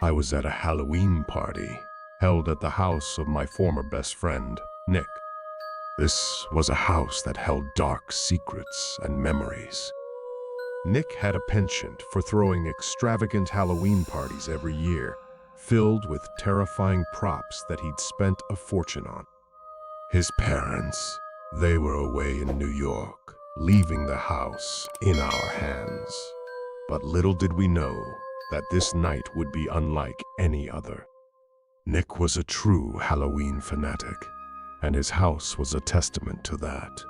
I was at a Halloween party held at the house of my former best friend, Nick. This was a house that held dark secrets and memories. Nick had a penchant for throwing extravagant Halloween parties every year, filled with terrifying props that he'd spent a fortune on. His parents, they were away in New York, leaving the house in our hands. But little did we know that this night would be unlike any other. Nick was a true Halloween fanatic, and his house was a testament to that.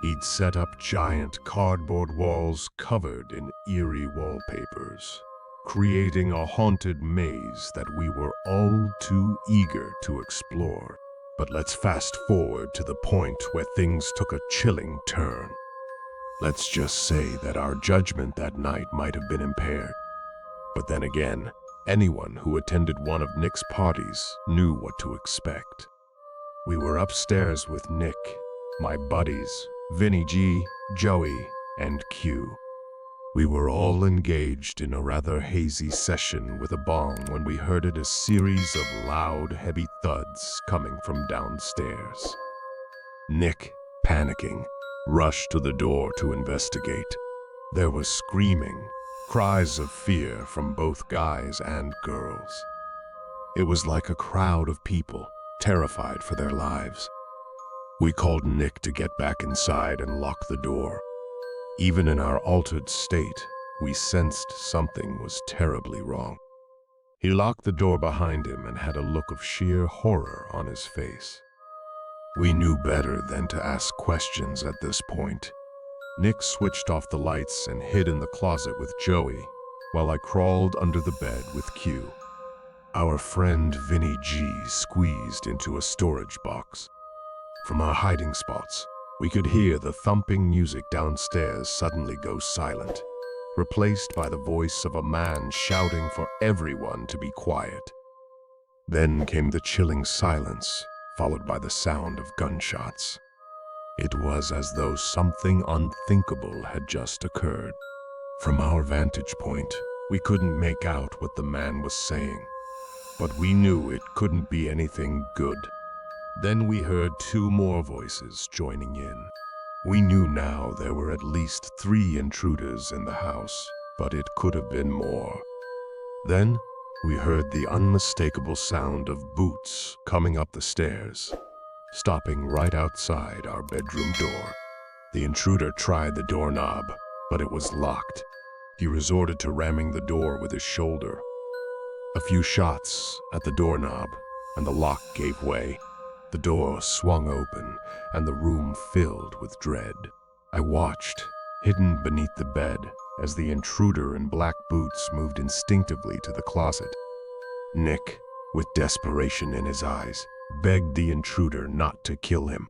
He'd set up giant cardboard walls covered in eerie wallpapers, creating a haunted maze that we were all too eager to explore. But let's fast forward to the point where things took a chilling turn. Let's just say that our judgment that night might have been impaired. But then again, anyone who attended one of Nick's parties knew what to expect. We were upstairs with Nick, my buddies, Vinny G, Joey, and Q. We were all engaged in a rather hazy session with a bong when we heard a series of loud, heavy thuds coming from downstairs. Nick, panicking, rushed to the door to investigate. There was screaming, cries of fear from both guys and girls. It was like a crowd of people, terrified for their lives. We called Nick to get back inside and lock the door. Even in our altered state, we sensed something was terribly wrong. He locked the door behind him and had a look of sheer horror on his face. We knew better than to ask questions at this point. Nick switched off the lights and hid in the closet with Joey, while I crawled under the bed with Q. Our friend Vinny G squeezed into a storage box. From our hiding spots, we could hear the thumping music downstairs suddenly go silent, replaced by the voice of a man shouting for everyone to be quiet. Then came the chilling silence, followed by the sound of gunshots. It was as though something unthinkable had just occurred. From our vantage point, we couldn't make out what the man was saying, but we knew it couldn't be anything good. Then we heard two more voices joining in. We knew now there were at least 3 intruders in the house, but it could have been more. Then we heard the unmistakable sound of boots coming up the stairs, stopping right outside our bedroom door. The intruder tried the doorknob, but it was locked. He resorted to ramming the door with his shoulder. A few shots at the doorknob, and the lock gave way. The door swung open, and the room filled with dread. I watched, hidden beneath the bed, as the intruder in black boots moved instinctively to the closet. Nick, with desperation in his eyes, begged the intruder not to kill him.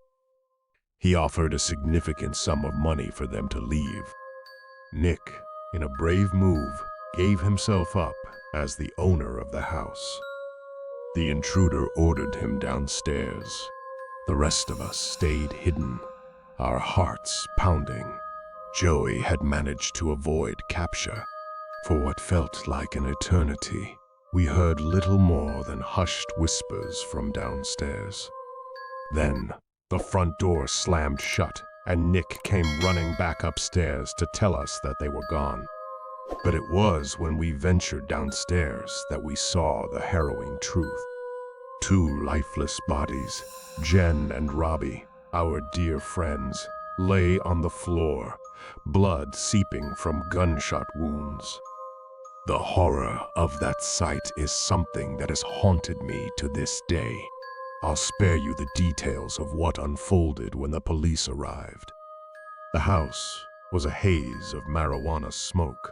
He offered a significant sum of money for them to leave. Nick, in a brave move, gave himself up as the owner of the house. The intruder ordered him downstairs. The rest of us stayed hidden, our hearts pounding. Joey had managed to avoid capture. For what felt like an eternity, we heard little more than hushed whispers from downstairs. Then, the front door slammed shut, and Nick came running back upstairs to tell us that they were gone. But it was when we ventured downstairs that we saw the harrowing truth. 2 lifeless bodies, Jen and Robbie, our dear friends, lay on the floor, blood seeping from gunshot wounds. The horror of that sight is something that has haunted me to this day. I'll spare you the details of what unfolded when the police arrived. The house was a haze of marijuana smoke,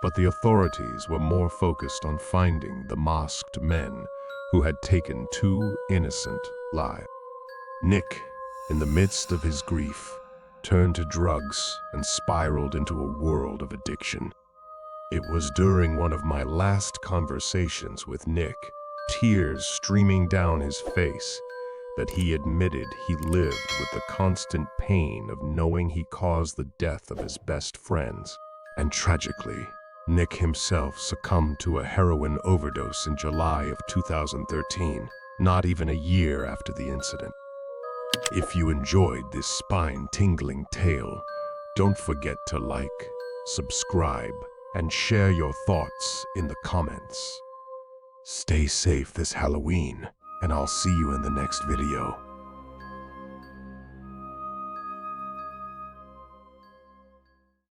but the authorities were more focused on finding the masked men who had taken 2 innocent lives. Nick, in the midst of his grief, turned to drugs and spiraled into a world of addiction. It was during one of my last conversations with Nick, tears streaming down his face, that he admitted he lived with the constant pain of knowing he caused the death of his best friends. And tragically, Nick himself succumbed to a heroin overdose in July of 2013, not even a year after the incident. If you enjoyed this spine-tingling tale, don't forget to like, subscribe, and share your thoughts in the comments. Stay safe this Halloween, and I'll see you in the next video.